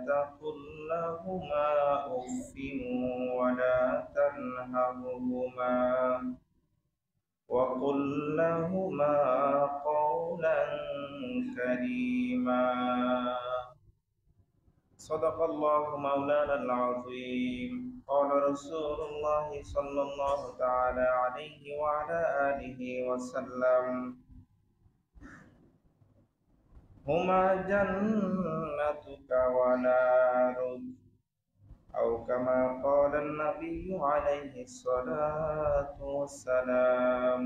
تقل لهما أف ولا تنهرهما وقل لهما قولا كريما صدق الله مولانا العظيم قال رسول الله صلى الله تعالى عليه وعلى آله وسلم هما جنتك ونارك أو كما قال النبي عليه الصلاة والسلام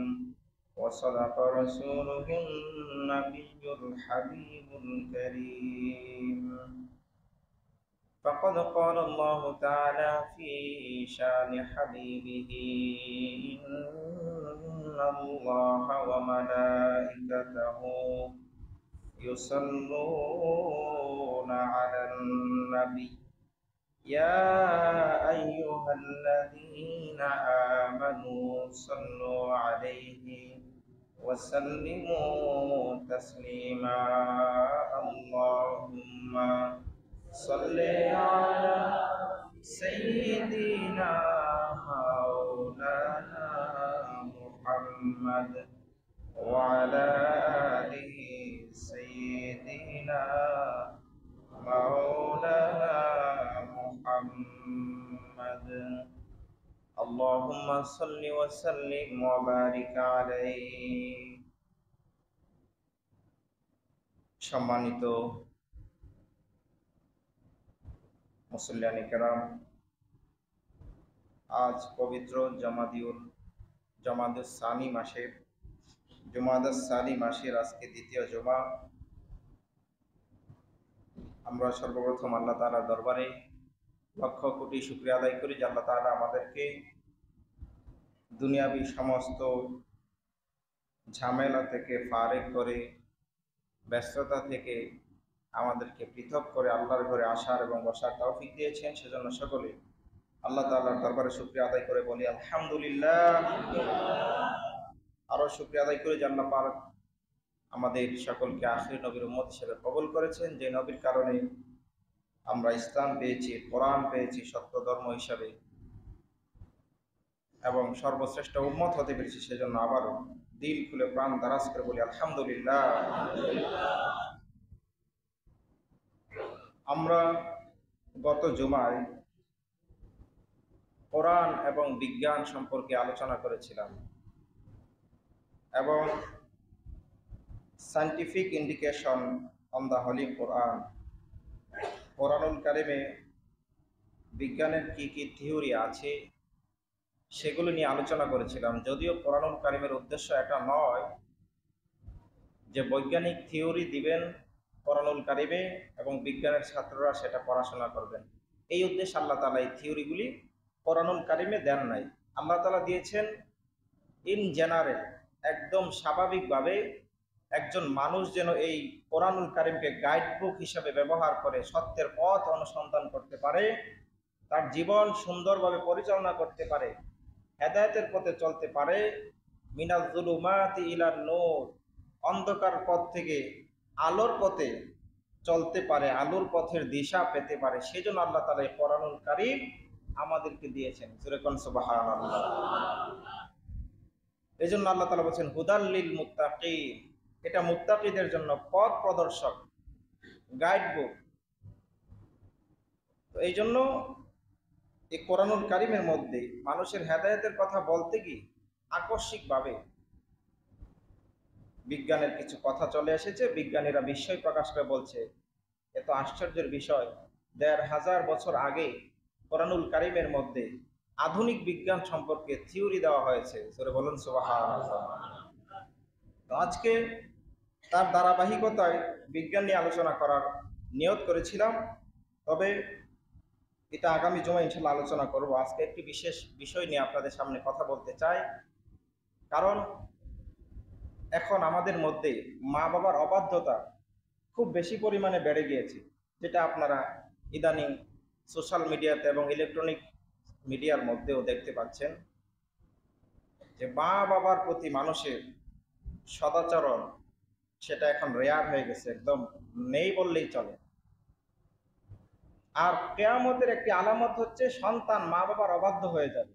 وصدق رسوله النبي الحبيب الكريم فقد قال الله تعالى في شان حبيبه إن الله وملائكته يصلون على النبي يا أيها الذين آمنوا صلوا عليه وسلموا تسليما اللهم صل على سيدنا مولانا محمد وعلى آله سيدنا مولانا محمد اللهم صل وسلم وبارك عليه সম্মানিত মুসল্লিয়ানে কেরাম, আজ পবিত্র জমাদুস সানি মাসের আজকে দ্বিতীয় জমা। আমরা সর্বপ্রথম আল্লাহ তাআলার দরবারে লক্ষ কোটি শুকরিয়া আদায় করি যে আল্লাহ তাআলা আমাদেরকে দুনিয়াবি সমস্ত ঝামেলা থেকে ফারেক করে, ব্যস্ততা থেকে আমাদেরকে পৃথক করে আল্লাহর ঘরে আসার এবং বসার তৌফিক দিয়েছেন। সেজন্য সকলে আল্লাহ তাআলার দরবারে শুকরিয়া আদায় করে বলি আলহামদুলিল্লাহ। আরো শুকরিয়া আদায় করে যে আল্লাহ পাক আমাদের সকলকে আখির নবীর উম্মত হিসেবে কবুল করেছেন, যে নবীর কারণে আমরা ইসলাম পেয়েছি, কোরআন পেয়েছি সত্য ধর্ম হিসাবে এবং সর্বশ্রেষ্ঠ উম্মত হতে পেরেছি। সেজন্য আবারও দিল খুলে প্রাণ দারাজ করে বলি আলহামদুলিল্লাহ। আমরা গত জুমায় কোরআন এবং বিজ্ঞান সম্পর্কে আলোচনা করেছিলাম এবং scientific indication on the holy Quran, কোরআনুল কারিমে বিজ্ঞানের কি কি থিওরি আছে সেগুলো নিয়ে আলোচনা করেছিলাম। যদিও কোরআনুল কারিমের উদ্দেশ্য এটা নয় যে বৈজ্ঞানিক থিওরি দিবেন কোরআনুল কারিমে এবং বিজ্ঞানের ছাত্ররা সেটা পড়াশোনা করবেন, এই উদ্দেশ্যে আল্লাহ তাআলা এই থিওরিগুলি কোরআনুল কারিমে দেন নাই। আল্লাহ তাআলা দিয়েছেন ইন জেনারেল, একদম স্বাভাবিকভাবে একজন মানুষ যেন এই কোরআনুল কারিমকে গাইড বুক হিসাবে ব্যবহার করে সত্যের পথ অনুসন্ধান করতে পারে, তার জীবন সুন্দরভাবে পরিচালনা করতে পারে, হেদায়েতের পথে চলতে পারে, মিনাজ যুলুমাতি ইলান নূর, অন্ধকার পথ থেকে আলোর পথে চলতে পারে, আলোর পথের দিশা পেতে পারে। সেজন্য আল্লাহ তাআলা এই কোরআনুল কারীম আমাদেরকে দিয়েছেন। সূরা সুবহানাল্লাহ। এজন্য আল্লাহ তাআলা বলেন হুদাল লিল মুত্তাকিন, এটা মুত্তাকিদের জন্য পথ প্রদর্শক, গাইড বুক। তো এই জন্য এই কোরআনুল কারীমের মধ্যে মানুষের হেদায়েতের কথা বলতে গিয়ে আকস্মিকভাবে বিজ্ঞানের কিছু কথা চলে এসেছে। বিজ্ঞানীরা বিস্ময় প্রকাশ করে বলছে এত আশ্চর্যের বিষয়, ১৫০০ বছর আগে কোরআনুল কারীমের মধ্যে আধুনিক বিজ্ঞান সম্পর্কে থিওরি দেওয়া হয়েছে। সূরা বলুন সুবহানাল্লাহ। তো আজকে তার ধারাবাহিকতায় বিজ্ঞান নিয়ে আলোচনা করার নিয়ত করেছিলাম, তবে এটা আগামী জুমায় ইনশাআল্লাহ আলোচনা করব। আজকে একটি বিশেষ বিষয় নিয়ে আপনাদের সামনে কথা বলতে চাই, কারণ এখন আমাদের মধ্যে মা বাবার অবাধ্যতা খুব বেশি পরিমাণে বেড়ে গিয়েছে, যেটা আপনারা ইদানিং সোশ্যাল মিডিয়াতে এবং ইলেকট্রনিক মিডিয়ার মধ্যেও দেখতে পাচ্ছেন, যে মা বাবার প্রতি মানুষের সদাচরণ সেটা এখন রেয়ার হয়ে গেছে, একদম নেই বললেই চলে। আর কিয়ামতের একটি আলামত হচ্ছে সন্তান মা বাবার অবাধ্য হয়ে যাবে।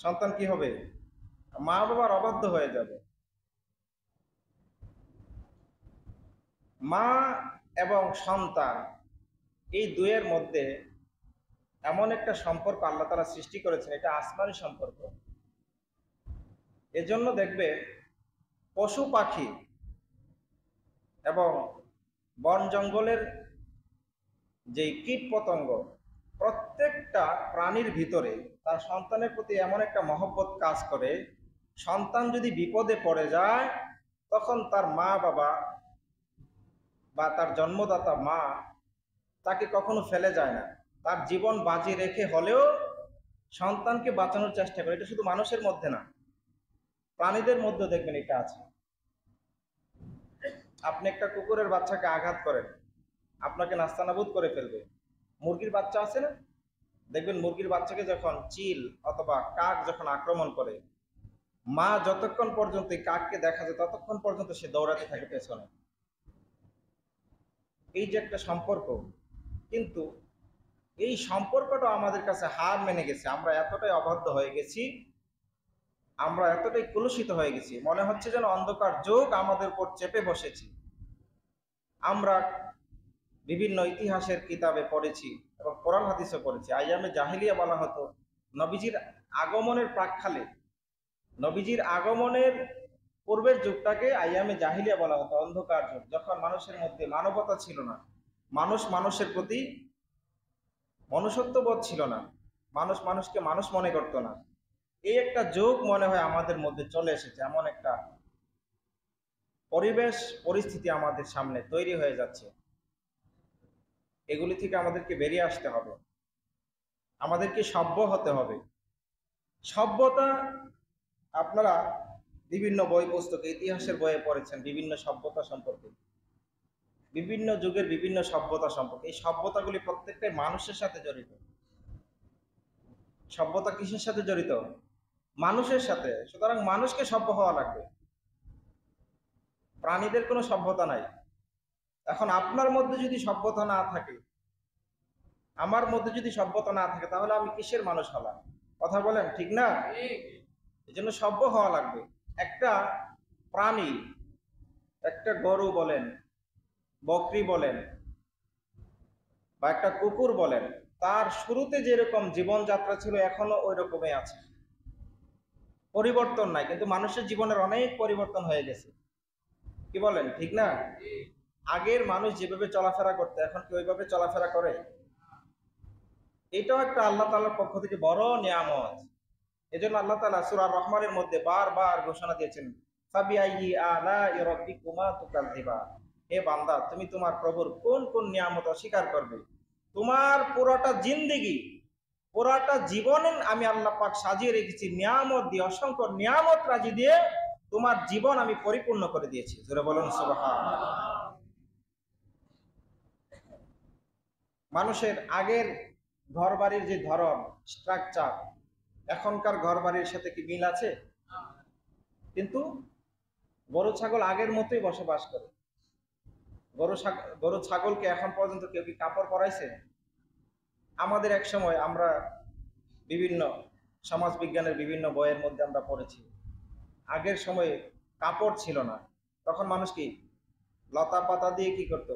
সন্তান কি হবে? মা বাবার অবাধ্য হয়ে যাবে। মা এবং সন্তান এই দুয়ের মধ্যে এমন একটা সম্পর্ক আল্লাহ তাআলা সৃষ্টি করেছেন, এটা আসমানি সম্পর্ক। এজন্য দেখবে পশু পাখি এবং বন জঙ্গলের যে কীট পতঙ্গ, প্রত্যেকটা প্রাণীর ভিতরে তার সন্তানের প্রতি এমন একটা মহব্বত কাজ করে, সন্তান যদি বিপদে পড়ে যায় তখন তার মা বাবা বা তার জন্মদাতা মা তাকে কখনো ফেলে যায় না, তার জীবন বাজি রেখে হলেও সন্তানকে বাঁচানোর চেষ্টা করে। এটা শুধু মানুষের মধ্যে না, প্রাণীদের মধ্যে দেখবেন এটা আছে। আপনি একটা কুকুরের বাচ্চাকে আঘাত করেন, আপনাকে নাস্তানাবুদ করে ফেলবে। মুরগির বাচ্চা আছে না, দেখবেন মুরগির বাচ্চাকে যখন চিল অথবা কাক যখন আক্রমণ করে, মা যতক্ষণ পর্যন্ত এই কাককে দেখা যায় ততক্ষণ পর্যন্ত সে দৌড়াতে থাকে পেছনে। এই যে একটা সম্পর্ক, কিন্তু এই সম্পর্কটা আমাদের কাছে হার মেনে গেছে। আমরা এতটাই অবাধ্য হয়ে গেছি, আমরা এতটাই কলুষিত হয়ে গেছি, মনে হচ্ছে যেন অন্ধকার যুগ আমাদের উপর চেপে বসেছি। আমরা বিভিন্ন ইতিহাসের কিতাবে পড়েছি এবং কোরআন হাদিসে পড়েছি, আইয়ামে জাহিলিয়া বলা হতো নবীজির আগমনের প্রাক্কালে, নবীজির আগমনের পূর্বের যুগটাকে আইয়ামে জাহিলিয়া বলা হতো, অন্ধকার যুগ, যখন মানুষের মধ্যে মানবতা ছিল না, মানুষ মানুষের প্রতি মনুষ্যত্ববোধ ছিল না, মানুষ মানুষকে মানুষ মনে করতো না। এই একটা যুগ মনে হয় আমাদের মধ্যে চলে এসেছে, এমন একটা পরিবেশ পরিস্থিতি আমাদের সামনে তৈরি হয়ে যাচ্ছে। এগুলি থেকে আমাদেরকে বেরিয়ে আসতে হবে, আমাদেরকে সভ্য হতে হবে। সভ্যতা, আপনারা বিভিন্ন বই পুস্তকে ইতিহাসের বইয়ে পড়েছেন বিভিন্ন সভ্যতা সম্পর্কে, বিভিন্ন যুগের বিভিন্ন সভ্যতা সম্পর্কে। এই সভ্যতাগুলি প্রত্যেকটাই মানুষের সাথে জড়িত। সভ্যতা কিসের সাথে জড়িত? মানুষের সাথে। সুতরাং মানুষকে সভ্য হওয়া লাগবে, প্রাণীদের কোনো সভ্যতা নাই। এখন আপনার মধ্যে যদি সভ্যতা না থাকে, আমার মধ্যে যদি সভ্যতা না থাকে, তাহলে আমি কিসের মানুষ হলাম? কথা বলেন, ঠিক না? এই জন্য সভ্য হওয়া লাগবে। একটা প্রাণী, একটা গরু বলেন, বকরি বলেন, বা একটা কুকুর বলেন, তার শুরুতে যেরকম জীবনযাত্রা ছিল এখনো ওই রকমই আছে, পরিবর্তন নাই। কিন্তু মানুষের জীবনের অনেক পরিবর্তন হয়ে গেছে, কি বলেন, ঠিক না? আগের মানুষ যেভাবে চলাফেরা করতে, এখন কি ওইভাবে চলাফেরা করে? এটাও একটা আল্লাহ তাআলার পক্ষ থেকে বড় নিয়ামত। এজন্য আল্লাহ তাআলা সূরা রহমানের মধ্যে বারবার ঘোষণা দিয়েছেন, ফাবিআইয়ি আলাই রাব্বিকুমা তুকাযযিবান। হে বান্দা, তুমি তোমার প্রভুর কোন কোন নিয়ামত অস্বীকার করবে? তোমার পুরোটা জিন্দেগি, পুরোটা জীবনে আমি আল্লাহ পাক সাজিয়ে রেখেছি নিয়ামত দিয়ে, অসংখ্য নিয়ামত রাজি দিয়ে তোমার জীবন আমি পরিপূর্ণ করে দিয়েছি। জোরে বলুন সুবহানাল্লাহ। মানুষের আগের ঘর বাড়ির যে ধরন, স্ট্রাকচার, এখনকার ঘর বাড়ির সাথে কি মিল আছে? কিন্তু গরু ছাগল আগের মতোই বসবাস করে। গরু ছাগলকে এখন পর্যন্ত কেউ কি কাপড় পরাইছে? আমাদের এক সময় আমরা বিভিন্ন সমাজ বিজ্ঞানের বিভিন্ন বইয়ের মধ্যে আমরা পড়েছি, আগের সময়ে কাপড় ছিল না, তখন মানুষ কি লতা পাতা দিয়ে কি করত?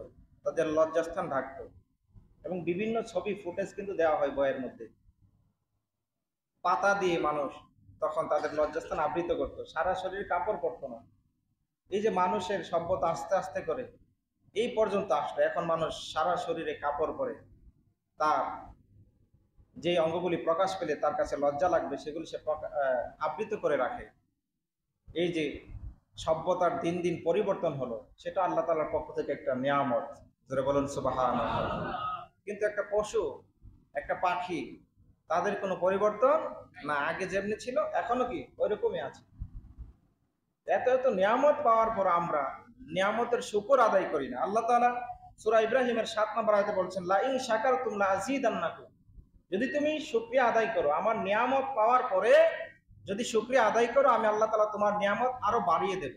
তাদের লজ্জাস্থান ঢাকতো। এবং বিভিন্ন ছবি ফুটেজ কিন্তু দেওয়া হয় বইয়ের মধ্যে, পাতা দিয়ে মানুষ তখন তাদের লজ্জাস্থান আবৃত করতো, সারা শরীর কাপড় পরতো না। এই যে মানুষের সভ্যতা আস্তে আস্তে করে এই পর্যন্ত আসলো, এখন মানুষ সারা শরীরে কাপড় পরে, তার যে অঙ্গগুলি প্রকাশ পেলে তার কাছে লজ্জা লাগবে সেগুলি সে আবৃত করে রাখে। এই যে সভ্যতার দিন দিন পরিবর্তন হলো, সেটা আল্লাহ তাআলার পক্ষ থেকে একটা নিয়ামত। যারা বলুন সুবহানাল্লাহ। কিন্তু একটা পশু, একটা পাখি, তাদের কোনো পরিবর্তন না, আগে যেমনি ছিল এখনো কি ওই রকমই আছে। এত এত নিয়ামত পাওয়ার পর আমরা নিয়ামতের শুকর আদায় করি না। আল্লাহ তাআলা সূরা ইব্রাহিমের ৭ নম্বর আয়াতে বলছেন, লা ইন শাকারতুম লা আযীদান্নাকুম। যদি তুমি শুকরিয়া আদায় করো, আমার নিয়ামত পাওয়ার পরে যদি শুকরিয়া আদায় করো, আমি আল্লাহ তাআলা তোমার নিয়ামত আরো বাড়িয়ে দেব।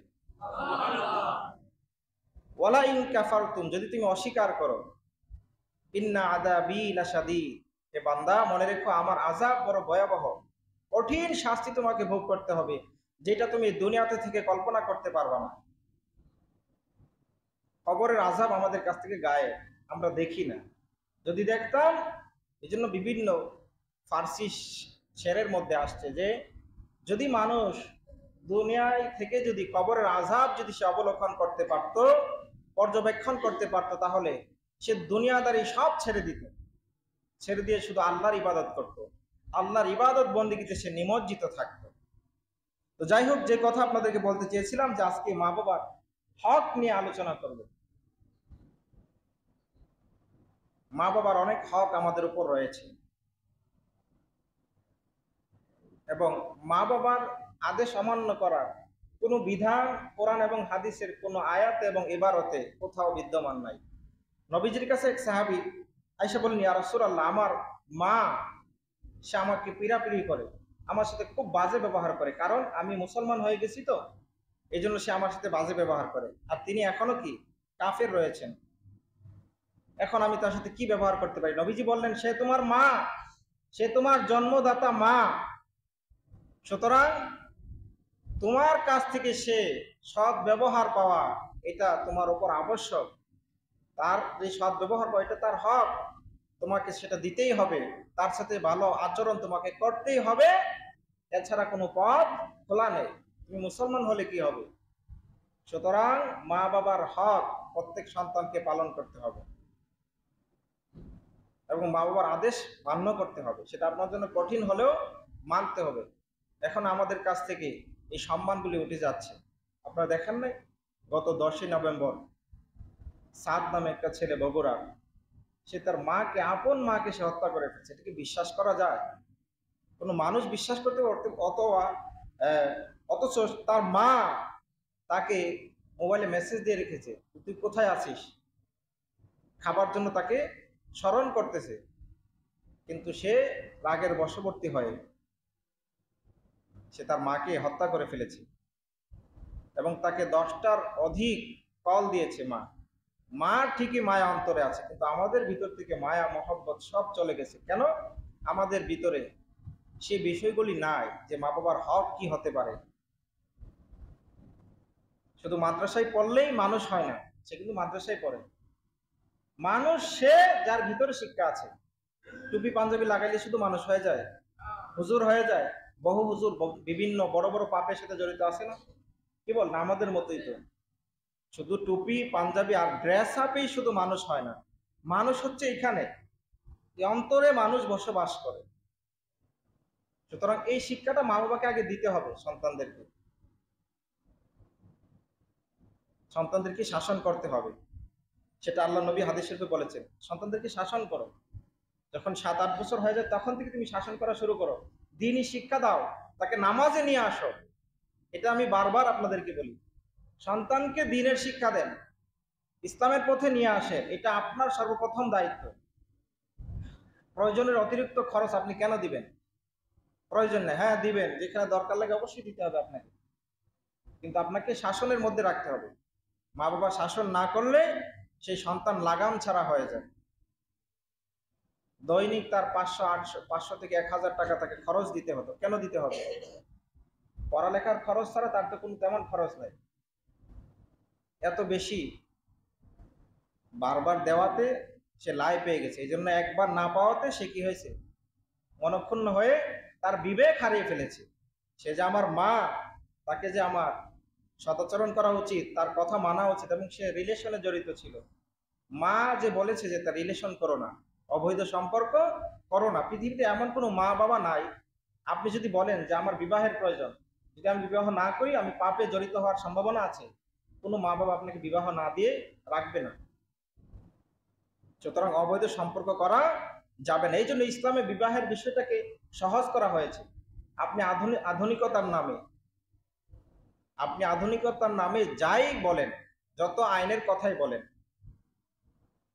ওয়ালা ইন কাফারতুম, যদি তুমি অস্বীকার করো, ইন্না আযাবি লাশাদীদ, হে বান্দা মনে রেখো আমার আযাব বড় ভয়াবহ, কঠিন শাস্তি তোমাকে ভোগ করতে হবে, যেটা তুমি দুনিয়াতে থেকে কল্পনা করতে পারবে না। কবরের আযাব আমাদের কাছ থেকে গায়েব, আমরা দেখি না। যদি দেখতাম, এই জন্য বিভিন্ন ফার্সি শেরের মধ্যে আসছে যে যদি মানুষ দুনিয়ায় থেকে যদি কবরের আযাব যদি সে অবলোকন করতে পারত, পর্যবেক্ষণ করতে পারত, তাহলে সে দুনিয়াদারি সব ছেড়ে দিত, ছেড়ে দিয়ে শুধু আল্লাহর ইবাদত করত, আল্লাহর ইবাদত বন্দেগীতে সে নিমজ্জিত থাকতো। তো যাই হোক, যে কথা আপনাদেরকে বলতে চেয়েছিলাম যে আজকে মা বাবার হক নিয়ে আলোচনা করব। মা বাবার অনেক হক আমাদের উপর রয়েছে, এবং মা বাবার আদেশ অমান্য করার কোনো বিধান কোরআন এবং হাদিসের কোনো আয়াত এবং ইবারতে কোথাও বিদ্যমান নাই। নবীজির কাছে এক সাহাবী আয়েশা বললেন, ইয়া রাসূলুল্লাহ, আমার মা, সে আমাকে পিড়াপিড়ি করে, আমার সাথে খুব বাজে ব্যবহার করে, কারণ আমি মুসলমান হয়ে গেছি, তো এই জন্য সে আমার সাথে বাজে ব্যবহার করে, আর তিনি এখনো কি কাফের রয়েছেন। এখন আমি তার সাথে কি ব্যবহার করতে পারি? নবীজি বললেন, সে তোমার মা, সে তোমার জন্মদাতা মা, সুতরাং তোমার কাছ থেকে সে সৎ ব্যবহার পাওয়া এটা তোমার উপর আবশ্যক। তার যে সৎ ব্যবহার পাওয়া এটা তার হক, তোমাকে সেটা দিতেই হবে, তার সাথে ভালো আচরণ তোমাকে করতেই হবে, এছাড়া কোনো পথ খোলা নেই। তুমি মুসলমান হলে কি হবে? সুতরাং মা বাবার হক প্রত্যেক সন্তানকে পালন করতে হবে এবং মা বাবার আদেশ মান্য করতে হবে, সেটা আপনার জন্য কঠিন হলেও মানতে হবে। এখন আমাদের কাছ থেকে এই সম্মানগুলি উঠে যাচ্ছে। আপনারা দেখেন নাই, গত 10ই নভেম্বর সাদ নামে একটা ছেলে বগুড়া, সে তার মাকে, আপন মাকে সে হত্যা করে ফেলছে। এটা কি বিশ্বাস করা যায়? কোনো মানুষ বিশ্বাস করতে পারতে? অথচ তার মা তাকে মোবাইলে মেসেজ দিয়ে রেখেছে, তুই কোথায় আছিস, খাবার জন্য তাকে স্মরণ করতেছে, কিন্তু সে রাগের বশবর্তী হয়ে সে তার মাকে হত্যা করে ফেলেছে এবং তাকে 10টার অধিক কল দিয়েছে। মা ঠিকই মায়া অন্তরে আছে, কিন্তু আমাদের ভিতর থেকে মায়া মহব্বত সব চলে গেছে। কেন? আমাদের ভিতরে সে বিষয়গুলি নাই যে মা বাবার হক কি হতে পারে। শুধু মাদ্রাসায় পড়লেই মানুষ হয় না, সে কিন্তু মাদ্রাসায় পড়ে মানুষ, সে যার ভিতরে শিক্ষা আছে। টুপি পাঞ্জাবি লাগাইলে শুধু মানুষ হয়ে যায়, হুজুর হয়ে যায়? বহু হুজুর বিভিন্ন বড় বড় পাপের সাথে জড়িত আছে না? কি বল না, আমাদের মতোই তো। শুধু টুপি পাঞ্জাবি আর ড্রেস আপেই শুধু মানুষ হয় না, মানুষ হচ্ছে এখানে, এই অন্তরে মানুষ বসবাস করে। সুতরাং এই শিক্ষাটা মা বাবাকে আগে দিতে হবে সন্তানদেরকে, সন্তানদেরকে শাসন করতে হবে। সেটা আল্লাহ নবী হাদিস শরীফে বলেছেন, সন্তানদেরকে শাসন করো। যখন 7-8 বছর হয়ে যায় তখন থেকে তুমি শাসন করা শুরু করো, দিনই শিক্ষা দাও, তাকে নামাজে নিয়ে আসো। এটা আমি বারবার আপনাদেরকে বলি, সন্তানকে দিনের শিক্ষা দেন, ইসলামের পথে নিয়ে আসে, এটা আপনার সর্বপ্রথম দায়িত্ব। প্রয়োজনের অতিরিক্ত খরচ আপনি কেন দিবেন? প্রয়োজন নেই, হ্যাঁ দিবেন, যেখানে দরকার লাগে অবশ্যই দিতে হবে আপনাকে, কিন্তু আপনাকে শাসনের মধ্যে রাখতে হবে। মা বাবা শাসন না করলে সেই সন্তান লাগাম ছাড়া হয়ে যায়। দৈনিক তার 500 থেকে 1000 টাকা তাকে খরচ দিতে হতো। কেন দিতে হবে? পড়ালেখার খরচ ছাড়া তার তো কোনো তেমন খরচ নাই। এত বেশি বারবার দেওয়াতে সে লাই পেয়ে গেছে, এই জন্য একবার না পাওয়াতে সে কি হয়েছে, মনক্ষুণ্ণ হয়ে তার বিবেক হারিয়ে ফেলেছে। সে যে আমার মা, তাকে যে আমার সদাচরণ করা উচিত, তার কথা মানা উচিত, এবং সে রিলেশনে জড়িত ছিল। মা যে বলেছে যে তার রিলেশন করো না, অবৈধ সম্পর্ক করো না। পৃথিবীতে এমন কোনো মা বাবা নাই, আপনি যদি বলেন যে আমার বিবাহের প্রয়োজন, যদি আমি বিবাহ না করি আমি পাপে জড়িত হওয়ার সম্ভাবনা আছে, কোনো মা বাবা আপনাকে বিবাহ না দিয়ে রাখবে না। সুতরাং অবৈধ সম্পর্ক করা যাবে না। এই জন্য ইসলামে বিবাহের বিষয়টাকে সহজ করা হয়েছে। আপনি আধুনিকতার নামে যাই বলেন, যত আইনের কথাই বলেন,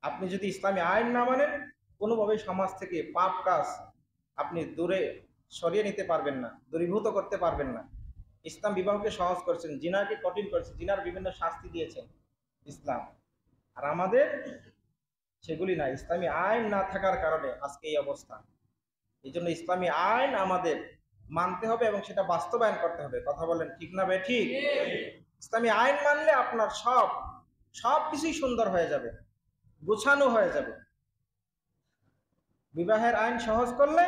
আপনি যদি ইসলামী আইন না মানেন, কোনোভাবেই সমাজ থেকে পাপ কাজ আপনি দূরে সরিয়ে নিতে পারবেন না, দূরীভূত করতে পারবেন না। ইসলাম বিবাহকে সহজ করেছেন, জিনাকে কঠিন করেছে, জিনার বিভিন্ন শাস্তি দিয়েছেন ইসলাম। আর আমাদের সেগুলি নাই। ইসলামী আইন না থাকার কারণে আজকে এই অবস্থা। এই জন্য ইসলামী আইন আমাদের মানতে হবে এবং সেটা বাস্তবায়ন করতে হবে। কথা বলেন ঠিক না বে ঠিক? ইসলামী আইন মানলে আপনার সব কিছুই সুন্দর হয়ে যাবে, গোছানো হয়ে যাবে। বিবাহের আইন সহজ করলে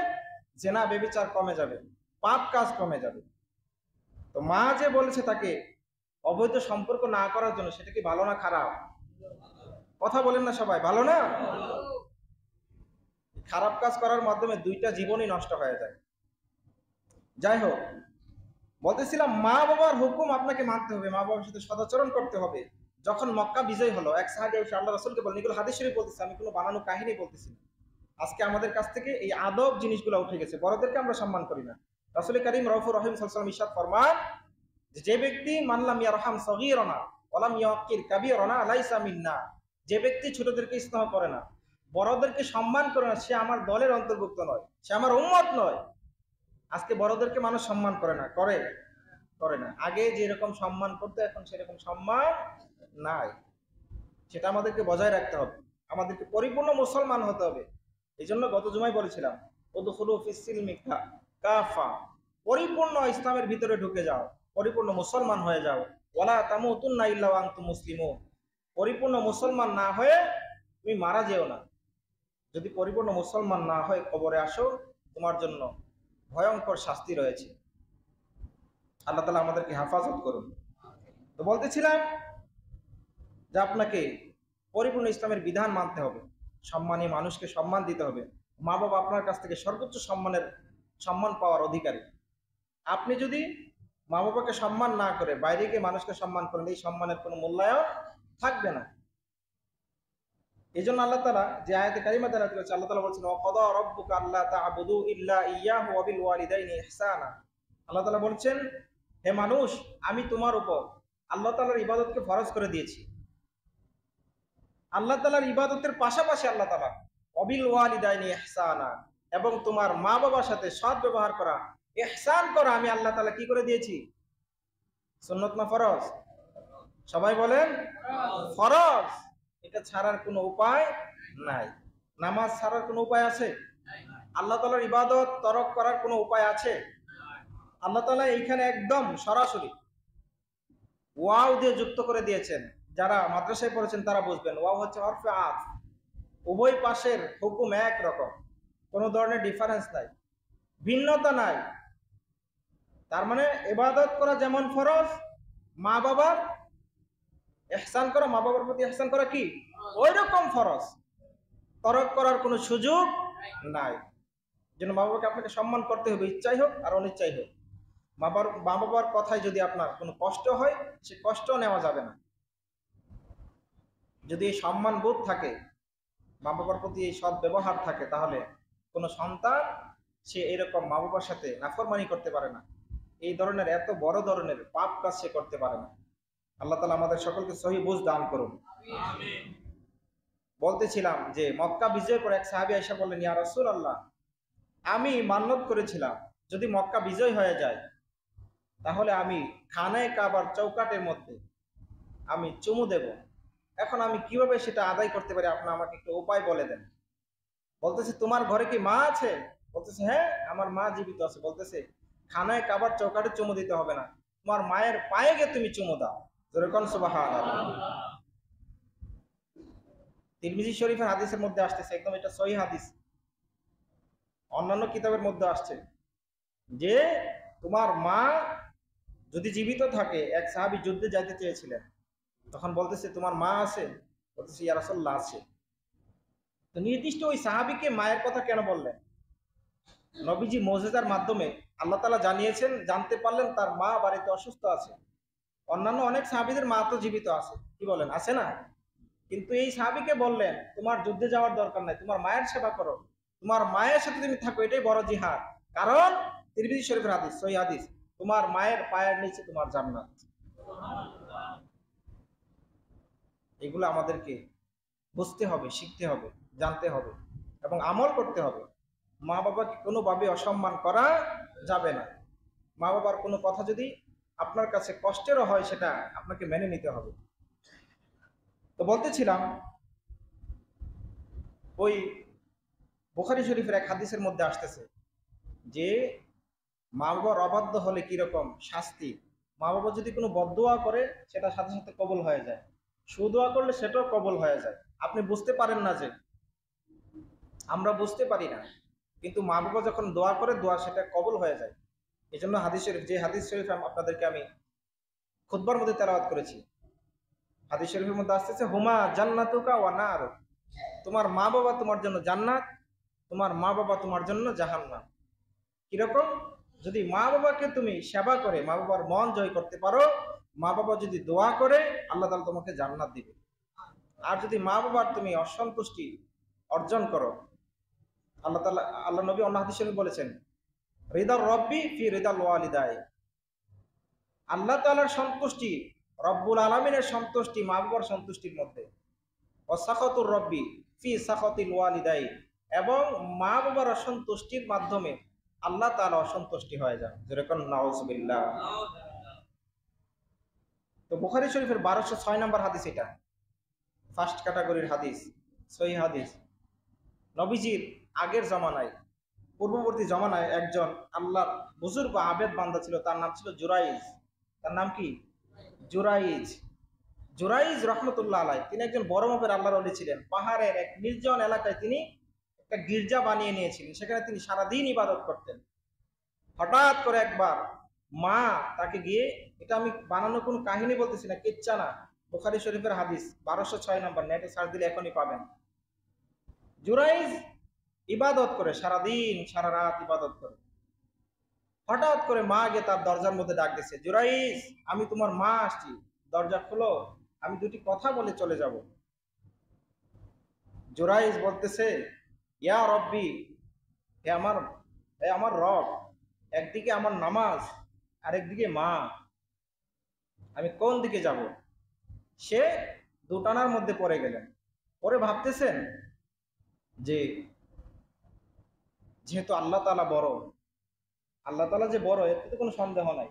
জেনা বেবিচার কমে যাবে, পাপ কাজ কমে যাবে। তো মা যে বলেছে তাকে অবৈধ সম্পর্ক না করার জন্য, সেটা কি ভালো না খারাপ? কথা বলেন না সবাই, ভালো না? খারাপ কাজ করার মাধ্যমে দুইটা জীবনই নষ্ট হয়ে যায়। যাই হোক, বলতেছিলাম মা বাবার হুকুম আপনাকে মানতে হবে, মা বাবার সাথে সদাচরণ করতে হবে। যখন মক্কা বিজয় হলো, এক সাহাবী এসে আল্লাহ রাসূলকে বলেন, এগুলো হাদিস শরীফ বলতেছি, আমি কোনো বানানো কাহিনী বলতেছি না। আজকে আমাদের কাছ থেকে এই আদব জিনিসগুলো উঠে গেছে, বড়দেরকে আমরা সম্মান করি না। রাসূল করিম রাউফুর রহিম সাল্লাল্লাহু আলাইহি ওয়াসাল্লাম ইরশাদ ফরমান যে ব্যক্তি মানলাম ইয়ারহাম সগীরানা ওয়ালাম ইয়াকির কাবীরানা লাইসা মিন্না, যে ব্যক্তি ছোটদেরকে স্নেহ করে না, বড়দেরকে সম্মান করে না, সে আমার দলের অন্তর্ভুক্ত নয়, সে আমার উম্মত নয়। আজকে বড়দেরকে মানুষ সম্মান করে না, করে না। আগে যেরকম সম্মান করতে, এখন সেরকম সম্মান নাই। সেটা আমাদেরকে বজায় রাখতে হবে, আমাদেরকে পরিপূর্ণ মুসলমান হতে হবে। এই জন্য গত জুমায় বলেছিলাম, উদখুলু ফিস সিলমি কাফা, পরিপূর্ণ ইসলামের ভিতরে ঢুকে যাও, পরিপূর্ণ মুসলমান হয়ে যাও। ওয়ালা তামুতুন্না ইল্লা ওয়া আনতুম মুসলিমুন, পরিপূর্ণ মুসলমান না হয়ে তুমি মারা যেও না। যদি পরিপূর্ণ মুসলমান না হয়ে কবরে আসো, তোমার জন্য ভয়ঙ্কর শাস্তি রয়েছে। আল্লাহ তাআলা আমাদেরকে হেফাজত করুন। তো বলতেছিলাম যে আপনাকে পরিপূর্ণ ইসলামের বিধান মানতে হবে, সম্মানী মানুষকে সম্মান দিতে হবে। মা বাবা আপনার কাছ থেকে সর্বোচ্চ সম্মান পাওয়ার অধিকারী। আপনি যদি মা বাবাকে সম্মান না করে বাইরে গিয়ে মানুষকে সম্মান করেন, এই সম্মানের কোনো মূল্যায়ন থাকবে না। এই জন্য আল্লাহ তাআলা যে আয়াতে কারিমা দ্বারা দিয়েছে, আল্লাহ তাআলা বলছেন ওয়াকাদা রাব্বুকা আল্লা তা'বুদু ইল্লা ইয়্যাহু ওয়া বিল ওয়ালিদাইনি ইহসানা। আল্লাহ তাআলা বলছেন, হে মানুষ, আমি তোমার উপর আল্লাহ তাআলার ইবাদতকে ফরজ করে দিয়েছি। আল্লাহ তাআলার ইবাদতের পাশাপাশি আল্লাহ তাআলা ওয়াবিল ওয়ালিদাইনি ইহসানা, এবং তোমার মা বাবার সাথে সৎ ব্যবহার করা, ইহসান করা আমি আল্লাহ তাআলা কি করে দিয়েছি? সুন্নত না ফরজ? সবাই বলেন ফরজ। এটা ছাড়ার কোনো উপায় নাই। নামাজ ছাড়ার কোনো উপায় আছে? আল্লাহ তাআলার ইবাদত তরক করার কোনো উপায় আছে? আল্লাহ তাআলা এইখানে একদম সরাসরি ওয়াও দিয়ে যুক্ত করে দিয়েছেন। যারা মাদ্রাসায় পড়েছেন তারা বুঝবেন, ওয়াও হচ্ছে হরফে আতফ। উভয় পাশের হুকুম এক রকম, কোনো ধরনের ডিফারেন্স নাই, ভিন্নতা নাই। তার মানে ইবাদত করা যেমন ফরজ, মা বাবার ইহসান করা, মা বাবার প্রতি ইহসান করা কি ওই রকম ফরজ। তরক করার কোনো সুযোগ নাই। যেন মা বাবাকে আপনাকে সম্মান করতে হবে, ইচ্ছাই হোক আর অনিচ্ছাই হোক। মা বাবার কথায় যদি আপনার কোনো কষ্ট হয়, সে কষ্ট নেওয়া যাবে না। যদি এই সম্মান বোধ থাকে, মা বাবার প্রতি এই সৎ ব্যবহার থাকে, তাহলে কোনো সন্তান সে এরকম মা বাবার সাথে নাফরমানি করতে পারে না। এই ধরনের এত বড় ধরনের পাপ কাজ সে করতে পারে না। আল্লাহ তাআলা আমাদের সকলকে সহি বুঝ দান করুন। আমিন। বলতেছিলাম যে মক্কা বিজয়ের পর এক সাহাবী এসে বললেন, ইয়া রাসূলুল্লাহ, আমি মান্নত করেছিলাম যদি মক্কা বিজয় হয়ে যায় তাহলে আমি খানায়ে কাবার চৌকাটের মধ্যে আমি চুমু দেব। এখন আমি কিভাবে সেটা আদায় করতে পারি, আপনি আমাকে একটু উপায় বলে দেন। বলতেছে, তোমার ঘরে কি মা আছে? বলতেছে, হ্যাঁ আমার মা জীবিত আছে। বলতেছে, খানায়ে কাবার চৌকাটে চুমু দিতে হবে না, তোমার মায়ের পায়ে গিয়ে তুমি চুমু দাও। যেরকম সুবহানাল্লাহ। তিরমিজি শরীফের হাদিসের মধ্যে আসতেছে, একদম এটা সহিহ হাদিস, অন্যান্য কিতাবের মধ্যে আসছে যে তোমার মা যদি জীবিত থাকে, এক সাহাবী যুদ্ধে যাইতে চেয়েছিলেন, তখন বলতেছে তোমার মা আছে? বলতেছে, ইয়া রাসূলুল্লাহ আছে। তো নির্দিষ্ট ওই সাহাবীকে মায়ের কথা কেন বললেন? নবীজি মুজিজার মাধ্যমে আল্লাহ তাআলা জানতে পারলেন তার মা বাড়িতে অসুস্থ আছে। অন্যান্য অনেক সাহাবীদের মা তো জীবিত আছে, কি বলেন, আছে না? কিন্তু এই সাহাবীকে বললেন তোমার যুদ্ধে যাওয়ার দরকার নাই, তোমার মায়ের সেবা করো, তোমার মায়ের সাথে তুমি থাকো, এটাই বড় জিহাদ। কারণ তিরমিজি শরীফের হাদিস, সহিহ হাদিস, তোমার মায়ের পায়ের নিচে তোমার জান্নাত। এগুলো আমাদেরকে বুঝতে হবে, শিখতে হবে, জানতে হবে এবং আমল করতে হবে। মা বাবাকে কোনোভাবে অসম্মান করা যাবে না। মা বাবার কোনো কথা যদি আপনার কাছে কষ্টেরও হয়, সেটা আপনাকে মেনে নিতে হবে। তো বলতেছিলাম ওই বুখারী শরীফের এক হাদিসের মধ্যে আসতেছে যে মা বাবার অবাধ্য হলে কিরকম শাস্তি। মা বাবা যদি কোনো বদদোয়া করে সেটা সাথে সাথে কবুল হয়ে যায়, সুদোয়া করলে সেটাও কবুল হয়ে যায়। আপনি বুঝতে পারেন না, যে আমরা বুঝতে পারি না, কিন্তু মা বাবা যখন দোয়া করে দোয়া সেটা কবুল হয়ে যায়। এই জন্য হাদিস শরীফ, যে হাদিস শরীফ আপনাদেরকে আমি খুতবার মধ্যে তেলাওয়াত করেছি, হাদিস শরীফের মধ্যে আসতেছে হুমা জান্নাতুকা ওয়া নার, তোমার মা বাবা তোমার জন্য জান্নাত, তোমার মা বাবা তোমার জন্য জাহান্নাম। কিরকম? যদি মা বাবাকে তুমি সেবা করে মা বাবার মন জয় করতে পারো, মা বাবা যদি দোয়া করে, আল্লাহ তাআলা তোমাকে জান্নাত দিবে। আর যদি মা বাবার তুমি অসন্তুষ্টি অর্জন করো, আল্লাহ নবী অন্য হাদিসে বলেছেন রিদার রব্বি ফি রিদাল ওয়ালিদাই, আল্লাহ তাআলার সন্তুষ্টি, রব্বুল আলামিনের সন্তুষ্টি মা বাবার সন্তুষ্টির মধ্যে, ওয়াসাখাতুর রব্বি ফি সাখাতিল ওয়ালিদাই, এবং মা বাবার অসন্তুষ্টির মাধ্যমে আল্লাহ তাআলা অসন্তুষ্টি হয়ে যান। যেরকম নাউজুবিল্লাহ। তো বুখারী শরীফের 1206 নম্বর হাদিস, এটা ফার্স্ট ক্যাটাগরির হাদিস, সহিহ হাদিস। নবীজির আগের জমানায়, পূর্ববর্তী জমানায় একজন আল্লাহর বুজুর্গ আবেদ বান্দা ছিল, তার নাম ছিল জুরাইজ। তার নাম কি? জুরাইজ। জুরাইজ রহমতুল্লাহ আলাই, তিনি একজন বড় মাপের আল্লাহর ওলি ছিলেন। পাহাড়ের এক নির্জন এলাকায় তিনি একটা গির্জা বানিয়ে নিয়েছিলেন, সেখানে তিনি সারাদিন ইবাদত করতেন। হঠাৎ করে একবার মা তাকে গিয়ে, এটা আমি বানানো কোনো কাহিনী বলতেছি না, কিচ্ছা না, বুখারী শরীফের হাদিস 1206 নম্বর, নেটে সার্চ দিলে এখনই পাবেন। জুরাইজ ইবাদত করে সারাদিন সারা রাত ইবাদত করে, হঠাৎ করে মা গিয়ে তার দরজার মধ্যে ডাক দিছে, জুরাইজ আমি তোমার মা আসছি, দরজা খোলো, আমি দুটি কথা বলে চলে যাব। জুরাইজ বলতেছে, ইয়া রব্বি, হে আমার রব, একদিকে আমার নামাজ আর একদিকে মা, আমি কোন দিকে যাব? সে দুটানার মধ্যে পড়ে গেলেন। পরে ভাবতেছেন যে যেহেতু আল্লাহ তাআলা বড়, আল্লাহ তাআলা যে বড় এতে তো কোনো সন্দেহ নাই,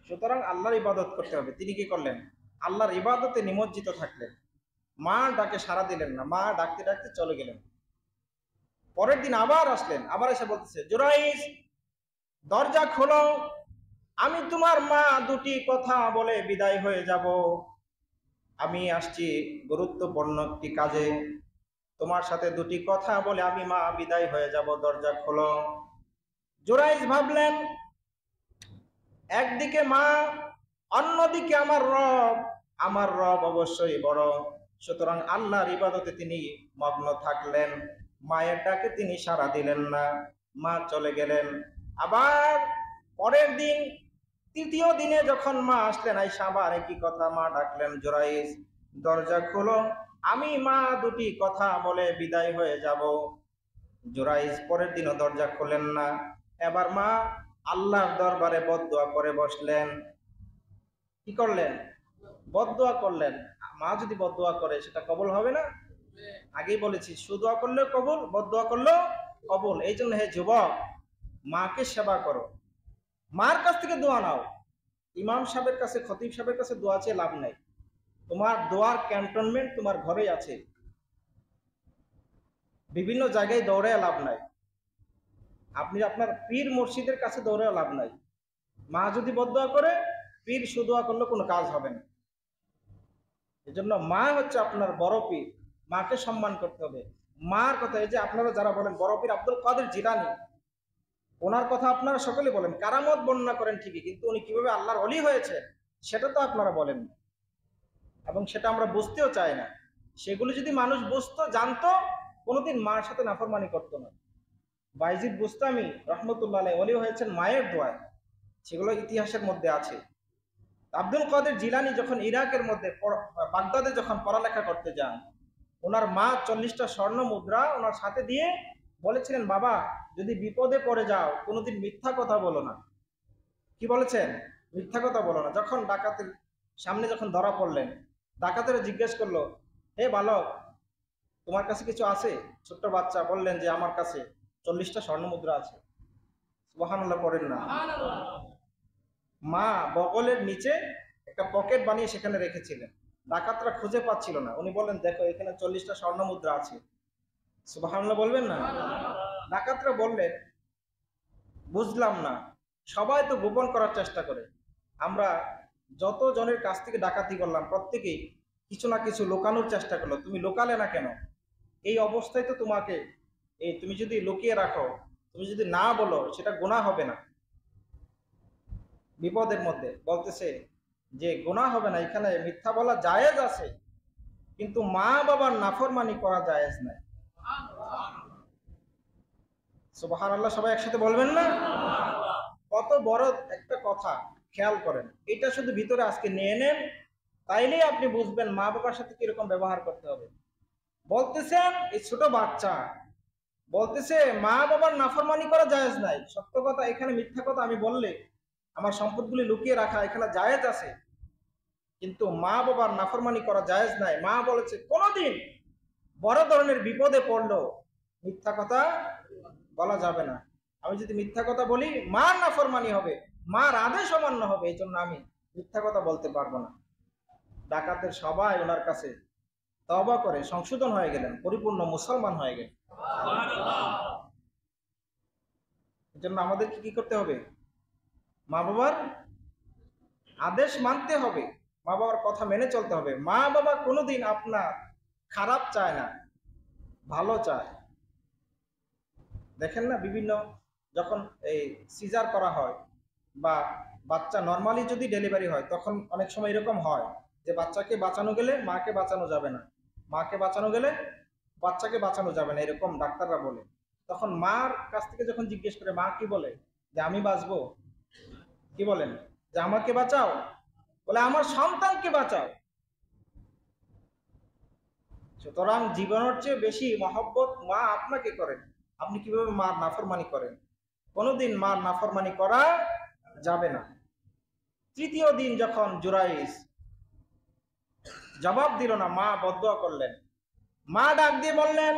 সুতরাং আল্লাহর ইবাদত করতে হবে। তিনি কি করলেন? আল্লাহর ইবাদতে নিমজ্জিত থাকলেন। মা ডাকে সাড়া দিলেন না, মা ডাকতে ডাকতে চলে গেলেন। পরের দিন আবার আসলেন, আবার এসে বলতেছে, জুরাইজ দরজা খোলো, আমি তোমার মা, দুটি কথা বলে বিদায় হয়ে যাব। আমি আসছি গুরুত্বপূর্ণ একটি কাজে, তোমার সাথে দুটি কথা বলে আমি মা বিদায় হয়ে যাব, দরজা খোলো। জুরাইজ ভাবলেন, একদিকে মা, অন্যদিকে আমার রব অবশ্যই বড়, সুতরাং আল্লাহর ইবাদতে তিনি মগ্ন থাকলেন। মায়ের ডাকে তিনি সাড়া দিলেন না, মা চলে গেলেন। আবার পরের দিন, তৃতীয় দিনে যখন মা আসলেন, আইসা আবার একই কথা মা ডাকলেন, জুরাইজ দরজা খোলো, আমি মা দুটি কথা বলে বিদায় হয়ে যাব। জুরাইজ পরের দিনও দরজা খোলেন না। এবার মা আল্লাহর দরবারে বদদোয়া করে বসলেন। কি করলেন? বদদোয়া করলেন। মা যদি বদদোয়া করে সেটা কবুল হবে না? আগেই বলেছি, সুদোয়া করলেও কবুল, বদদোয়া করলেও কবুল। এই জন্য হে যুবক, মাকে সেবা করো, মার কাছ থেকে দোয়া নাও। ইমাম সাহেবের কাছে, খতিব সাহেবের কাছে দোয়া চেয়ে লাভ নাই। তোমার দোয়ার ক্যান্টনমেন্ট তোমার ঘরেই আছে, বিভিন্ন জায়গায় দৌড়ে লাভ নাই। আপনি আপনার পীর মুর্শিদের কাছে দৌড়ে লাভ নাই। মা যদি বদদোয়া করে, পীর সুদোয়া করলে কোনো কাজ হবে না। এজন্য মা হচ্ছে আপনার বড় পীর, মাকে সম্মান করতে হবে। মার কথা, এই যে আপনারা যারা বলেন বড় পীর আব্দুল কাদের জিলানী, ওনার কথা আপনারা সকলে বলেন, কারামত বর্ণনা করেন ঠিকই, কিন্তু উনি কিভাবে আল্লাহর ওলি হয়েছে সেটা তো আপনারা বলেন না, এবং সেটা আমরা বুঝতেও চাই না। সেগুলো যদি মানুষ বুঝতো, জানতো, কোনোদিন মার সাথে নাফরমানি করতো না। বাইজিদ বুস্তামি রহমতুল্লাহ আলাইহি ওলি হয়েছেন মায়ের দোয়ায়, সেগুলো ইতিহাসের মধ্যে আছে। আব্দুল কাদের জিলানী যখন ইরাকের মধ্যে বাগদাদে যখন পড়ালেখা করতে যান, ওনার মা 40টা স্বর্ণ মুদ্রা ওনার সাথে দিয়ে বলেছিলেন, বাবা যদি বিপদে পড়ে যাও কোনোদিন মিথ্যা কথা বলো না। কি বলেছেন? মিথ্যা কথা বলো না। যখন ডাকাতের সামনে যখন ধরা পড়লেন, ডাকাতেরা জিজ্ঞেস করলো, হে বালক, তোমার কাছে কিছু আছে? ছোট্ট বাচ্চা বললেন যে আমার কাছে 40টা স্বর্ণ মুদ্রা আছে। সুবহানাল্লাহ পড়েন না। মা বগলের নিচে একটা পকেট বানিয়ে সেখানে রেখেছিলেন, ডাকাতরা খুঁজে পাচ্ছিল না। উনি বললেন, দেখো এখানে 40টা স্বর্ণ মুদ্রা আছে। সুবহানাল্লাহ বলবেন না? ডাকাতরা বললেন, বুঝলাম না, সবাই তো গোপন করার চেষ্টা করে, আমরা যত জনের কাছ থেকে ডাকাতি করলাম প্রত্যেকেই কিছু না কিছু লুকানোর চেষ্টা করলো, তুমি লুকালে না কেন? এই অবস্থায় তো তোমাকে, এই তুমি যদি লুকিয়ে রাখো, তুমি যদি না বলো, সেটা গুনাহ হবে না? বিপদের মধ্যে বলতেছে যে গুনাহ হবে না, এখানে মিথ্যা বলা জায়েজ আছে, কিন্তু মা বাবার নাফরমানি করা জায়েজ নাই। সুবহানাল্লাহ সবাই একসাথে বলবেন না? কত বড় একটা কথা, খেয়াল করেন, এটা শুধু ভিতরে আজকে নিয়ে নেন, তাইলেই আপনি বুঝবেন মা বাবার সাথে কিরকম ব্যবহার করতে হবে। বলতেছেন এই ছোট বাচ্চা বলতেছে মা বাবার নাফরমানি করা জায়েজ নাই, সত্য কথা, এখানে মিথ্যা কথা আমি বললে আমার সম্পদগুলি লুকিয়ে রাখা এখানে জায়েজ আছে, কিন্তু মা বাবার নাফরমানি করা জায়েজ নাই। মা বলেছে কোনোদিন বড় ধরনের বিপদে পড়লো মিথ্যা কথা বলা যাবে না। আমি যদি মিথ্যা কথা বলি মার নাফরমানি হবে, মার আদেশ অমান্য হবে, এই জন্য আমি মিথ্যা কথা বলতে পারবো না। ডাকাতের সবাই ওনার কাছে তওবা করে সংশোধন হয়ে গেলেন, পরিপূর্ণ মুসলমান হয়ে গেলেন। এই জন্য আমাদেরকে কি করতে হবে? মা বাবার আদেশ মানতে হবে, মা বাবার কথা মেনে চলতে হবে। মা বাবা কোনোদিন আপনার খারাপ চায় না, ভালো চায়। দেখেন না, বিভিন্ন যখন এই সিজার করা হয় বা বাচ্চা নর্মালি যদি ডেলিভারি হয়, তখন অনেক সময় এরকম হয় যে বাচ্চাকে বাঁচানো গেলে মাকে বাঁচানো যাবে না, মাকে বাঁচানো গেলে বাচ্চাকে বাঁচানো যাবে না, এরকম ডাক্তাররা বলে। তখন মার কাছ থেকে যখন জিজ্ঞেস করে, মা কি বলে? যে আমি বাঁচবো। কি বলেন? যে আমাকে বাঁচাও? বলে আমার সন্তানকে বাঁচাও। সুতরাং জীবনের চেয়ে বেশি মহব্বত মা আপনাকে করেন, আপনি কিভাবে মার নাফরমানি করেন? কোনোদিন মার নাফরমানি করা যাবে না। তৃতীয় দিন যখন জুরাইস জবাব দিল না, মা বদদুয়া করলেন। মা ডাক দিয়ে বললেন,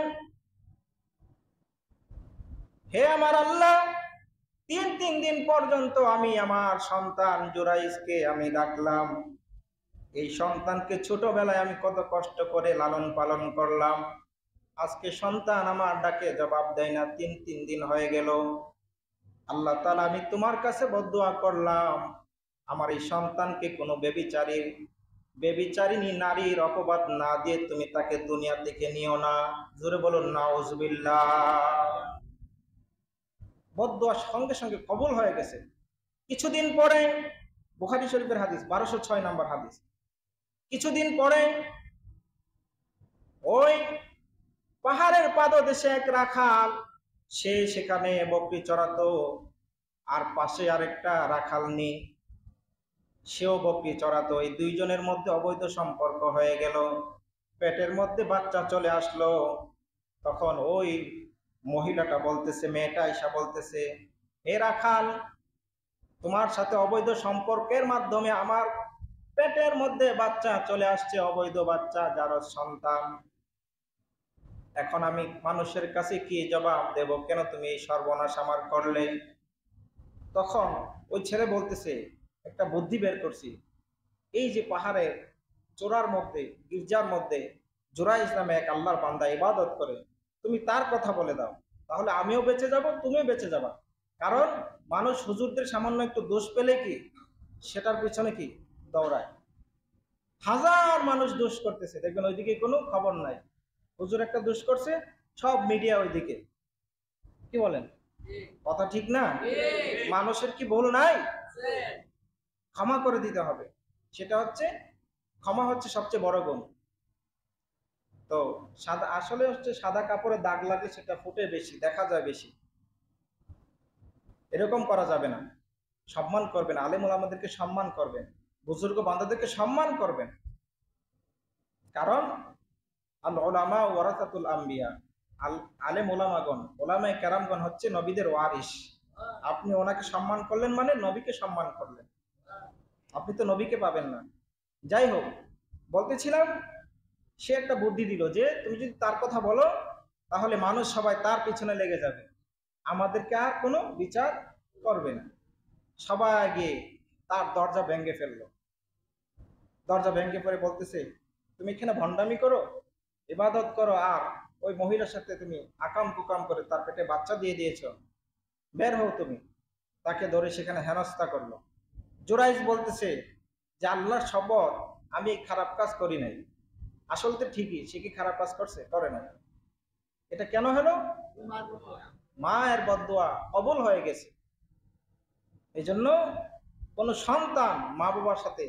হে আমার আল্লাহ, তিন দিন পর্যন্ত আমি আমার সন্তান জুরাইসকে আমি ডাকলাম, এই সন্তানকে ছোটবেলায় আমি কত কষ্ট করে লালন পালন করলাম, আজকে সন্তান আমার ডাকে জবাব দেয় না, তিন দিন হয়ে গেল। আল্লাহ তাআলা, আমি তোমার কাছে বদদুয়া করলাম, আমার এই সন্তানকে কোনো বেবিচারিণী নারীর অপবাদ না দিয়ে তুমি তাকে দুনিয়া থেকে নিও না। জোরে বলুন নাউজুবিল্লাহ। বদদুয়া সঙ্গে সঙ্গে কবুল হয়ে গেছে। কিছুদিন পরে, বুখারী শরীফের হাদিস, 1206 নম্বর হাদিস, কিছুদিন পরে ওই পাহাড়ের পাদদেশে এক রাখাল, সে সেখানে বকরি চড়াতো, আর পাশে আরেকটা রাখালনি, সেও বকরি চড়াতো। এই দুইজনের মধ্যে অবৈধ সম্পর্ক হয়ে গেল, পেটের মধ্যে বাচ্চা চলে আসলো। তখন ওই মহিলাটা বলতেছে, মেয়েটা আইসা বলতেছে, হে রাখাল, তোমার সাথে অবৈধ সম্পর্কের মাধ্যমে আমার পেটের মধ্যে বাচ্চা চলে আসছে, অবৈধ বাচ্চা, যার সন্তান। এখন আমি মানুষের কাছে কি জবাব দেব? কেন তুমি এই সর্বনাশ আমার করলে? তখন ওই ছেলে বলতেছে, একটা বুদ্ধি বের করছি, এই যে পাহাড়ের চূড়ার মধ্যে, গির্জার মধ্যে জুরাইস নামে এক আল্লাহর বান্দা ইবাদত করে, তুমি তার কথা বলে দাও, তাহলে আমিও বেঁচে যাব, তুমিও বেঁচে যাবা। কারণ মানুষ হুজুরদের সামান্য একটু দোষ পেলে কি সেটার পিছনে কি দৌড়ায়। হাজার মানুষ দোষ করতেছে, দেখবেন ওইদিকে কোনো খবর নাই। হুজুর একটা দোষ করছে, সব মিডিয়া ওইদিকে। কি বলেন? কথা ঠিক না? মানুষের কি ভুল নাই? ক্ষমা করে দিতে হবে, সেটা হচ্ছে ক্ষমা, হচ্ছে সবচেয়ে বড় গুণ। তো সাদা, আসলে হচ্ছে সাদা কাপড়ে দাগ লাগলে সেটা ফুটে বেশি, দেখা যায় বেশি। এরকম করা যাবে না। সম্মান করবেন, আলেম ওলামাদেরকে সম্মান করবেন, বুজুর্গ বান্দাদেরকে সম্মান করবেন। কারণ আল উলামা ওয়ারাসাতুল আম্বিয়া, আলেম ওলামাগণ, ওলামায়ে কেরামগণ হচ্ছে নবীদের ওয়ারিস। আপনি ওনাকে সম্মান করলেন মানে নবীকে সম্মান করলেন, আপনি তো নবীকে পাবেন না। যাই হোক, বলতেছিলাম, সে একটা বুদ্ধি দিল যে তুমি যদি তার কথা বলো তাহলে মানুষ সবাই তার পিছনে লেগে যাবে, আমাদেরকে আর কোনো বিচার করবে না। সবাই গিয়ে তার দরজা ভেঙে ফেললো। দরজা ভেঙে পড়ে বলতেছে, তুমি এখানে ভণ্ডামি করো, ইবাদত করো, আর ওই মহিলার সাথে তুমি আকাম কুকাম করে তার পেটে বাচ্চা দিয়ে দিয়েছ, বের হও তুমি। তাকে ধরে সেখানে হেনস্থা করলো। জুরাইজ বলতেছে যে আল্লাহর শপথ, আমি এই খারাপ কাজ করি নাই। আসল তো ঠিকই, সে কি খারাপ কাজ করছে? করে নাই। এটা কেন হলো? মায়ের বদদোয়া কবুল হয়ে গেছে। এই জন্য কোন সন্তান মা বাবার সাথে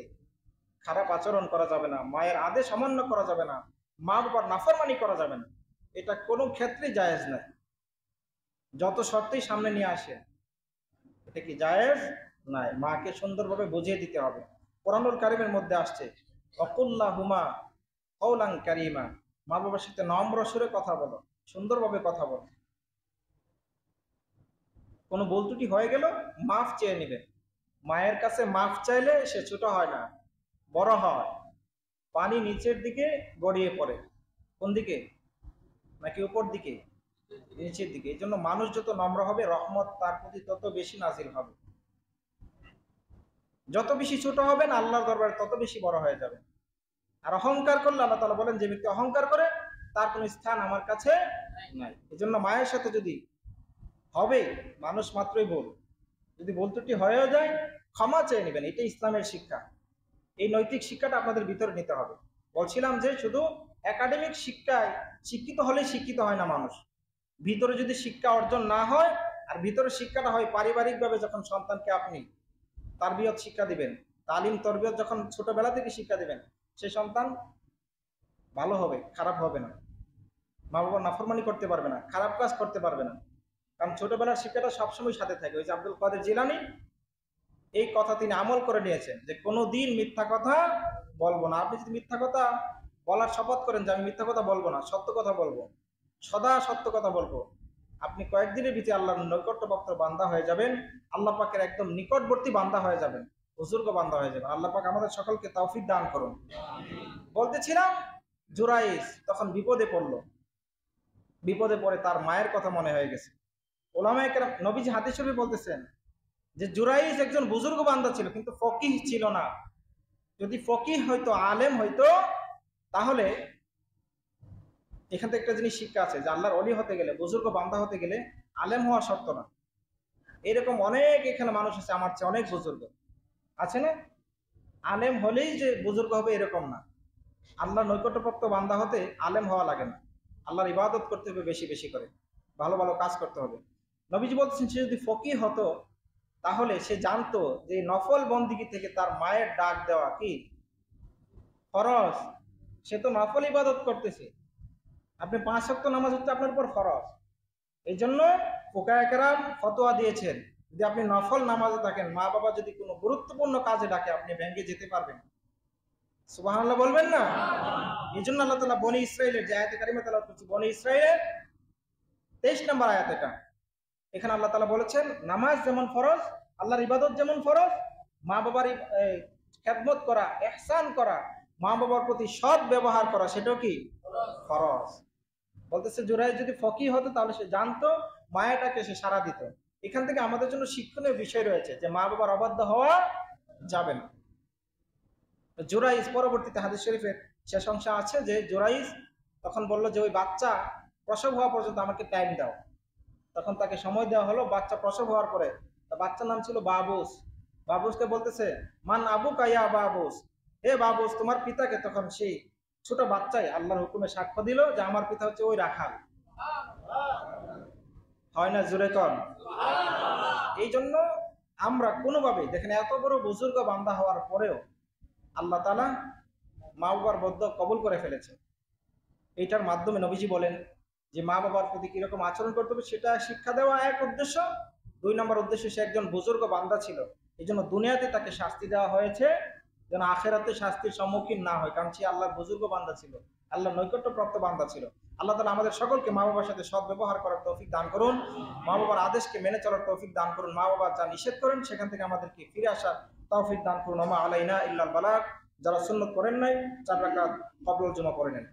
খারাপ আচরণ করা যাবে না, মায়ের আদেশ অমান্য করা যাবে না, মা বাবার নাফরমানি করা যাবে না। এটা কোনো ক্ষেত্রেই জায়েজ নাই, যত শর্তেই সামনে নিয়ে আসে। এটা কি জায়েজ নাই। মাকে সুন্দরভাবে বুঝিয়ে দিতে হবে। কোরআনুল কারীমের মধ্যে আসছে ওয়াকুল্লাহুমা কওলান কারীমা, মা বাবার সাথে নম্র সুরে কথা বলো, সুন্দরভাবে কথা বলো। কোনো ভুল ত্রুটি হয়ে গেল মাফ চেয়ে নেবে। মায়ের কাছে মাফ চাইলে সে ছোট হয় না, বড় হয়। পানি নিচের দিকে গড়িয়ে পড়ে। কোন দিকে? নাকি উপর দিকে? নিচের দিকে। এই জন্য মানুষ যত নম্র হবে, রহমত তার প্রতি তত বেশি নাজিল হবে। যত বেশি ছোট হবেন আল্লাহর দরবারে তত বেশি বড় হয়ে যাবে। আর অহংকার করলে আল্লাহ তাআলা বলেন, যে ব্যক্তি অহংকার করে তার কোনো স্থান আমার কাছে নাই। এই জন্য মায়ের সাথে যদি হবে, মানুষ মাত্রই ভুল, যদি ভুল ত্রুটি হয়েও যায় ক্ষমা চেয়ে নেবেন। এটা ইসলামের শিক্ষা। এই নৈতিক শিক্ষাটা আপনাদের ভিতরে নিতে হবে। বলছিলাম যে শুধু একাডেমিক শিক্ষায় শিক্ষিত হলেই শিক্ষিত হয় না মানুষ। ভিতরে যদি শিক্ষা অর্জন না হয়, আর ভিতরে শিক্ষাটা হয় পারিবারিকভাবে, যখন সন্তানকে আপনি তারবিয়ত শিক্ষা দিবেন, তালিম তরবিয়ত যখন ছোটবেলা থেকে শিক্ষা দিবেন, সেই সন্তান ভালো হবে, খারাপ হবে না। মা বাবার নাফরমানি করতে পারবে না, খারাপ কাজ করতে পারবে না। কারণ ছোটবেলার শিক্ষাটা সবসময় সাথে থাকে। ওই যে আব্দুল কাদের জিলানী এই কথা তিনি আমল করে নিয়েছেন, যে কোনো দিন মিথ্যা কথা বলবো না। আপনি যদি মিথ্যা কথা বলার শপথ করেন যে আমি মিথ্যা কথা বলবো না, সত্য কথা বলবো, সদা সত্য কথা বলবো, আপনি কয়েকদিনের ভিতরে আল্লাহর নৈকট্যপ্রাপ্ত বান্দা হয়ে যাবেন। আল্লাহ পাকের একদম নিকটবর্তী বান্দা হয়ে যাবেন, বুজুর্গ বান্দা হয়ে যাবেন। আল্লাহ পাক আমাদের সকলকে তৌফিক দান করুন। বলতেছিলাম, জুরাইজ তখন বিপদে পড়লো। বিপদে পড়ে তার মায়ের কথা মনে হয়ে গেছে। ওলামায়ে কেরাম, নবীজি হাদিস শরীফে বলতেছেন যে জুরাইজ একজন বুজুর্গ বান্দা ছিল, কিন্তু ফকিহ ছিল না। যদি ফকিহ হয়তো, আলেম হয়তো, তাহলে এখান থেকে একটা জিনিস শিক্ষা আছে যে আল্লাহর ওলি হতে গেলে, বুজুর্গ বান্দা হতে গেলে আলেম হওয়া শর্ত না। এরকম অনেক এখানে মানুষ আছে আমার চেয়ে অনেক বুজুর্গ আছে না? আলেম হলেই যে বুজুর্গ হবে এরকম না। আল্লাহর নৈকট্যপ্রাপ্ত বান্দা হতে আলেম হওয়া লাগে না। আল্লাহর ইবাদত করতে হবে বেশি বেশি করে, ভালো ভালো কাজ করতে হবে। নবীজি বলছেন, সে যদি ফকিহ হতো তাহলে সে জানতো যে নফল বন্দিগি থেকে তার মায়ের ডাক দেওয়া কি ফরজ। সে তো নফল ইবাদত করতেছে, আপনি 5 ওয়াক্ত নামাজ হচ্ছে আপনার উপর ফরজ। এই জন্য ফুকায়ে কেরাম ফতোয়া দিয়েছেন, যদি আপনি নফল নামাজে থাকেন, মা বাবা যদি কোনো গুরুত্বপূর্ণ কাজে ডাকে, আপনি ভেঙে যেতে পারবেন। সুবহানাল্লাহ বলবেন না? এই জন্য আল্লাহ তাআলা বনি ইসরাইলের যে আয়াতে কারিমা তেলাওয়াত করছি, বনি ইসরাইলের 23 নম্বর আয়াত এটা। এখানে আল্লাহ তাআলা বলেছেন, নামাজ যেমন ফরজ, আল্লাহর ইবাদত যেমন ফরজ, মা বাবার খেদমত করা, ইহসান করা, মা বাবার প্রতি সৎ ব্যবহার করা, সেটাও কি ফরজ। বলতেছে জুরাইজ যদি ফকিহ হতো তাহলে সে জানতো, মায়াটাকে সে সাড়া দিত। এখান থেকে আমাদের জন্য শিক্ষণীয় বিষয় রয়েছে যে মা বাবার অবাধ্য হওয়া যাবে না। জুরাইজ পরবর্তীতে হাদিস শরীফের শেষ অংশে আছে যে জুরাইজ তখন বলল যে ওই বাচ্চা প্রসব হওয়া পর্যন্ত আমাকে টাইম দাও। তখন তাকে সময় দেওয়া হলো। বাচ্চা প্রসব হওয়ার পরে, বাচ্চার নাম ছিল বাবুস। বাবুসকে বলতেছে, মান আবু কাইয়া বাবুস, হে বাবুস তোমার পিতাকে। তখন সেই ছোট বাচ্চাই আল্লাহর হুকুমে সাক্ষ্য দিল যে আমার পিতা হচ্ছে ওই রাখাল। হয় না? জোরে কর। এই জন্য আমরা কোনোভাবেই দেখেন, এত বড় বুজুর্গ বান্দা হওয়ার পরেও আল্লাহ তাআলা মা বাবার বদদোয়া কবুল করে ফেলেছে। এইটার মাধ্যমে নবীজি বলেন যে মা বাবার প্রতি কিরকম আচরণ করতে হবে সেটা শিক্ষা দেওয়া এক উদ্দেশ্য। 2 নম্বর উদ্দেশ্য, সে একজন বুজুর্গ বান্দা ছিল, এই জন্য দুনিয়াতে তাকে শাস্তি দেওয়া হয়েছে যেন আখেরাতে শাস্তির সম্মুখীন না হয়, কারণ সে আল্লাহর বুজুর্গ বান্দা ছিল, আল্লাহর নৈকট্যপ্রাপ্ত বান্দা ছিল। আল্লাহ তাআলা আমাদের সকলকে মা বাবার সাথে সৎ ব্যবহার করার তৌফিক দান করুন, মা বাবার আদেশকে মেনে চলার তৌফিক দান করুন, মা বাবা যা নিষেধ করেন সেখান থেকে আমাদেরকে ফিরে আসার তৌফিক দান করুন। ওমা আলাইনা ইল্লাল বালাগ। যারা সুন্নত করেন নাই 4 রাকাত ক্বাবলুল জুমা পড়ে নেন।